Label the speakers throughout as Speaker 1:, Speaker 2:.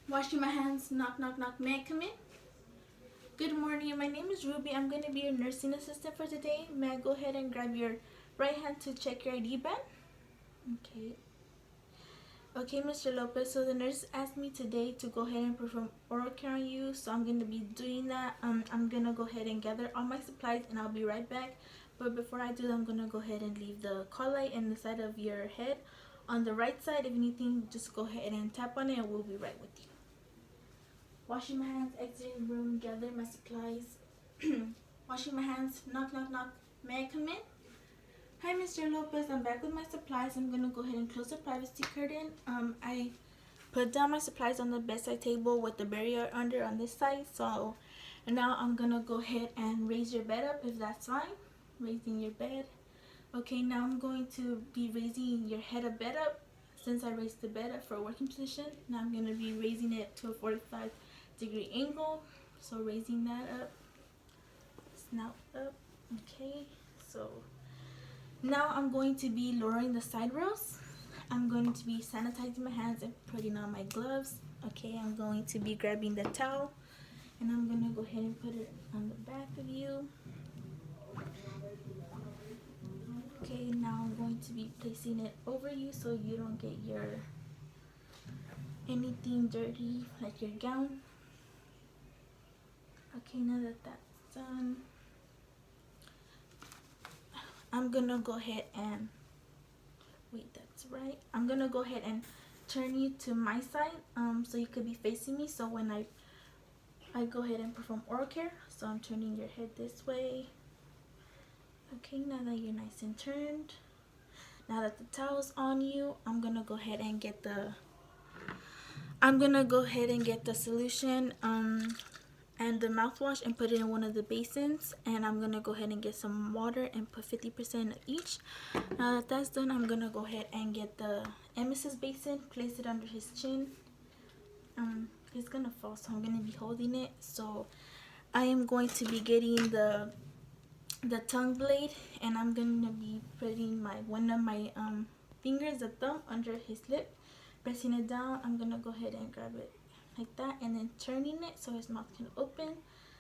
Speaker 1: Washing my hands. Knock, knock, knock. May I come in? Good morning. My name is Ruby. I'm going to be your nursing assistant for today. May I go ahead and grab your right hand to check your ID band? Okay. Okay, Mr. Lopez. So the nurse asked me today to go ahead and perform oral care on you. So I'm going to be doing that. I'm going to go ahead and gather all my supplies and I'll be right back. But before I do that, I'm going to go ahead and leave the call light in the side of your head. On the right side, if anything, just go ahead and tap on it and we'll be right with you. Washing my hands, exiting the room, gather my supplies. Washing my hands, knock, knock, knock. May I come in? Hi, Mr. Lopez. I'm back with my supplies. I'm gonna go ahead and close the privacy curtain. I put down my supplies on the bedside table with the barrier under on this side. So, and now I'm gonna go ahead and raise your bed up if that's fine. Raising your bed. Okay, now I'm going to be raising your head of bed up. Since I raised the bed up for a working position, now I'm gonna be raising it to a 45-degree angle. So raising that up, snout up. Okay, so now I'm going to be lowering the side rails. I'm going to be sanitizing my hands and putting on my gloves. Okay, I'm going to be grabbing the towel and I'm gonna go ahead and put it on the back of you. Okay, now I'm going to be placing it over you so you don't get your anything dirty like your gown. Okay, now that that's done, I'm gonna go ahead and wait, that's right. I'm gonna go ahead and turn you to my side so you could be facing me. So when I go ahead and perform oral care, so I'm turning your head this way. Okay, now that you're nice and turned, now that the towel's on you, I'm gonna go ahead and get the solution and the mouthwash and put it in one of the basins, and I'm gonna go ahead and get some water and put 50% of each. Now that that's done, I'm gonna go ahead and get the emesis basin, place it under his chin. He's gonna fall, so I'm gonna be holding it. So I am going to be getting the tongue blade, and I'm gonna be putting one of my fingers, the thumb, under his lip, pressing it down. I'm gonna go ahead and grab it like that and then turning it so his mouth can open.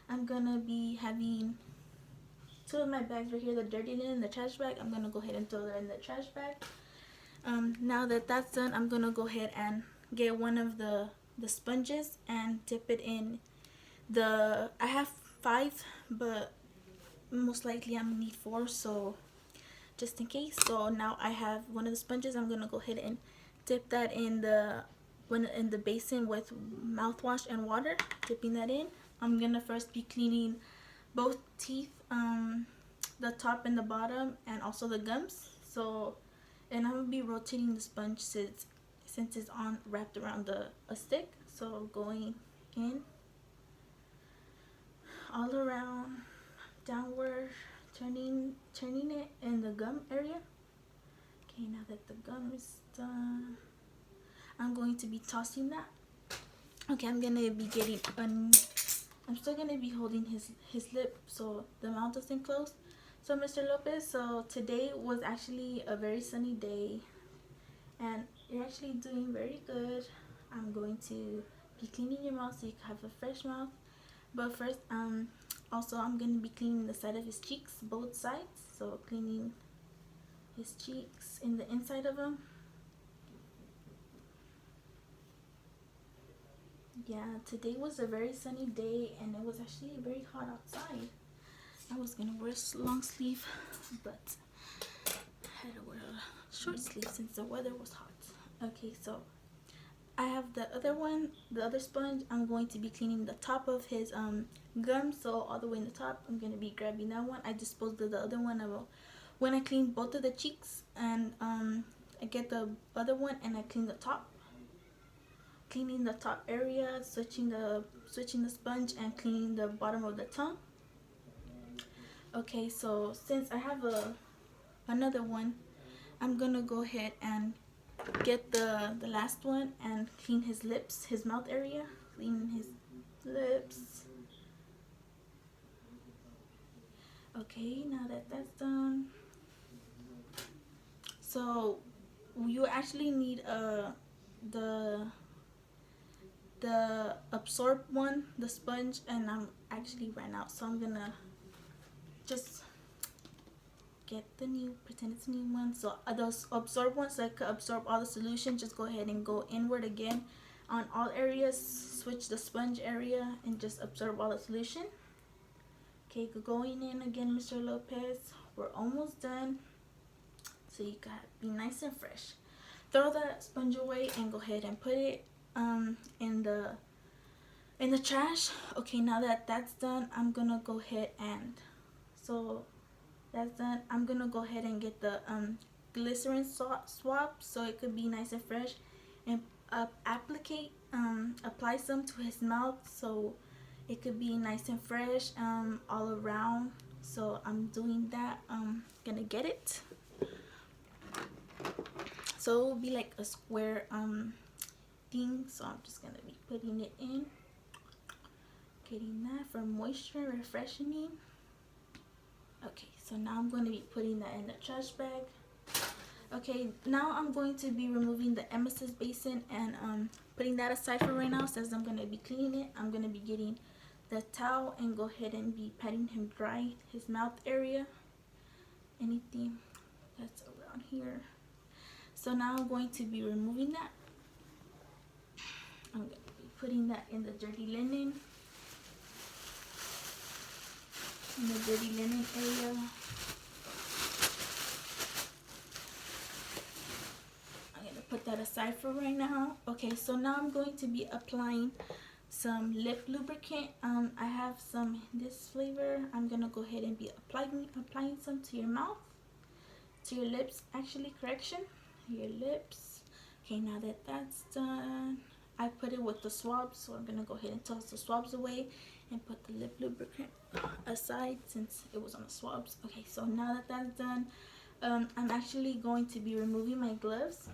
Speaker 1: I'm gonna be having two of my bags right here, the dirty linen and the trash bag. I'm gonna go ahead and throw that in the trash bag. Now that that's done, I'm gonna go ahead and get one of the sponges and dip it in I have 5, but most likely I'm gonna need 4, so just in case. So now I have one of the sponges. I'm gonna go ahead and dip that in the basin with mouthwash and water, dipping that in. I'm gonna first be cleaning both teeth, the top and the bottom, and also the gums. So, and I'm gonna be rotating the sponge since it's wrapped around a stick. So going in all around, downward, turning it in the gum area. Okay, now that the gum is done, I'm going to be tossing that. Okay, I'm gonna be getting I'm still gonna be holding his lip so the mouth doesn't close. So Mr. Lopez, so today was actually a very sunny day and you're actually doing very good. I'm going to be cleaning your mouth so you can have a fresh mouth. But first, also I'm gonna be cleaning the side of his cheeks, both sides. So cleaning his cheeks in the inside of them. Yeah, today was a very sunny day and it was actually very hot outside. I was gonna wear a long sleeve, but I had to wear a short sleeve since the weather was hot. Okay, so I have the other sponge. I'm going to be cleaning the top of his gum, so all the way in the top. I'm gonna be grabbing that one. I disposed of the other one when I cleaned both of the cheeks, and I get the other one and I clean the top. Cleaning the top area, switching the sponge, and cleaning the bottom of the tongue. Okay, so since I have another one, I'm gonna go ahead and get the last one and clean his lips, his mouth area, clean his lips. Okay, now that that's done, so you actually need the the absorb one, the sponge, and I'm actually ran out, so I'm gonna just get the new, pretend it's a new one. So those absorb ones that could absorb all the solution, just go ahead and go inward again on all areas, switch the sponge area and just absorb all the solution. Okay, going in again, Mr. Lopez. We're almost done, so you gotta be nice and fresh. Throw that sponge away and go ahead and put it in the trash. Okay, now that that's done, I'm gonna go ahead and, so that's done, I'm gonna go ahead and get the glycerin swab so it could be nice and fresh, and apply some to his mouth so it could be nice and fresh all around. So I'm doing that. Gonna get it, so it will be like a square thing. So I'm just gonna be putting it in, getting that for moisture, refreshing. Okay, so now I'm going to be putting that in the trash bag. Okay, now I'm going to be removing the emesis basin and putting that aside for right now. Since I'm going to be cleaning it, I'm going to be getting the towel and go ahead and be patting him dry, his mouth area, anything that's around here. So now I'm going to be removing that. I'm going to be putting that in the dirty linen. In the dirty linen area. I'm going to put that aside for right now. Okay, so now I'm going to be applying some lip lubricant. I have some this flavor. I'm going to go ahead and be applying some to your mouth, to your lips, actually, correction, your lips. Okay, now that that's done, I put it with the swabs, so I'm going to go ahead and toss the swabs away and put the lip lubricant aside since it was on the swabs. Okay, so now that that's done, I'm actually going to be removing my gloves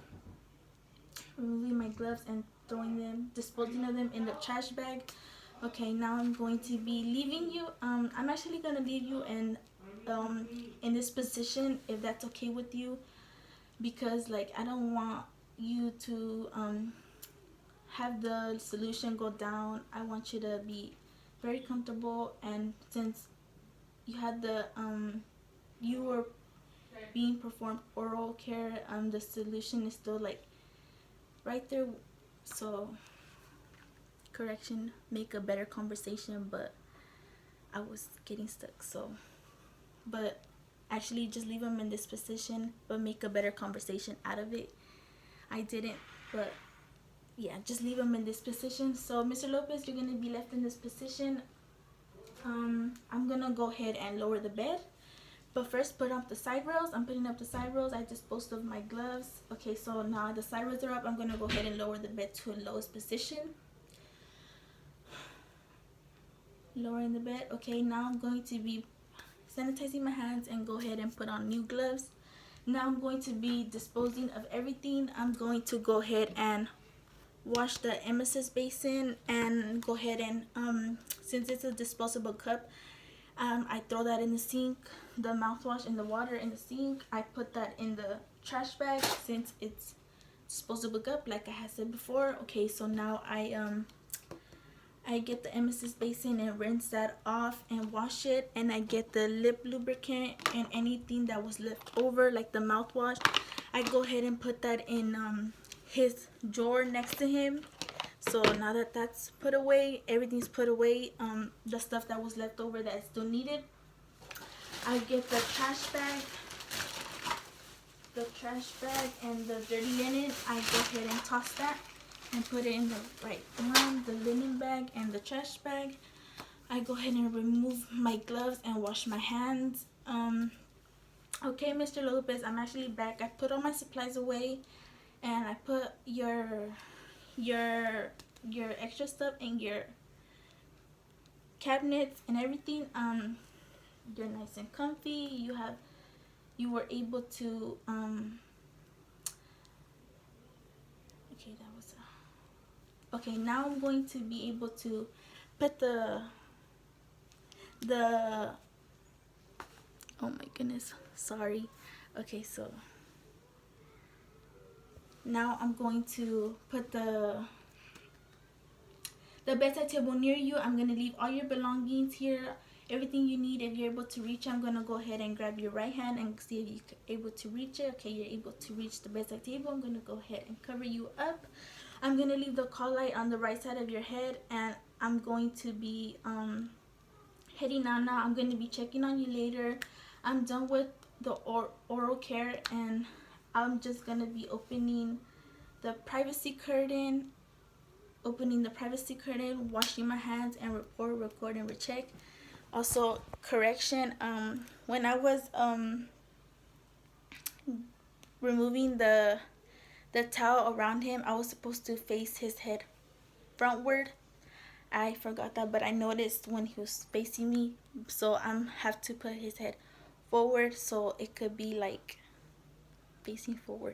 Speaker 1: and disposing of them in the trash bag. Okay, now I'm going to be leaving you. I'm actually going to leave you in this position, if that's okay with you, because like I don't want you to have the solution go down. I want you to be very comfortable, and since you had the you were being performed oral care, the solution is still like right there. So correction, make a better conversation, but I was getting stuck. So, but actually just leave them in this position, but make a better conversation out of it. I didn't, but yeah, just leave them in this position. So Mr. Lopez, you're gonna be left in this position. I'm gonna go ahead and lower the bed, but first put up the side rails. I'm putting up the side rails. I disposed of my gloves. Okay, so now the side rails are up. I'm gonna go ahead and lower the bed to a lowest position. Lowering the bed. Okay, now I'm going to be sanitizing my hands and go ahead and put on new gloves. Now I'm going to be disposing of everything. I'm going to go ahead and wash the emesis basin and go ahead and since it's a disposable cup, I throw that in the sink, the mouthwash in the water in the sink. I put that in the trash bag since it's disposable cup, like I had said before. Okay, so now I get the emesis basin and rinse that off and wash it, and I get the lip lubricant and anything that was left over, like the mouthwash. I go ahead and put that in his drawer next to him. So now that that's put away, everything's put away, the stuff that was left over that is still needed, I get the trash bag and the dirty linen. I go ahead and toss that and put it in the right one, the linen bag and the trash bag. I go ahead and remove my gloves and wash my hands. Okay, Mr. Lopez, I'm actually back. I put all my supplies away and I put your extra stuff in your cabinets and everything. You're nice and comfy. You were able to okay, that was okay. Now I'm going to be able to put the oh my goodness, sorry. Okay, so now I'm going to put the the bedside table near you. I'm going to leave all your belongings here, everything you need. If you're able to reach it, I'm going to go ahead and grab your right hand and see if you're able to reach it. Okay, you're able to reach the bedside table. I'm going to go ahead and cover you up. I'm going to leave the call light on the right side of your head, and I'm going to be heading out now. I'm going to be checking on you later. I'm done with the oral care, and I'm just going to be opening the privacy curtain, washing my hands, and record and recheck. Also, correction, when I was removing the towel around him, I was supposed to face his head frontward. I forgot that, but I noticed when he was facing me, so I'm have to put his head forward so it could be like facing forward.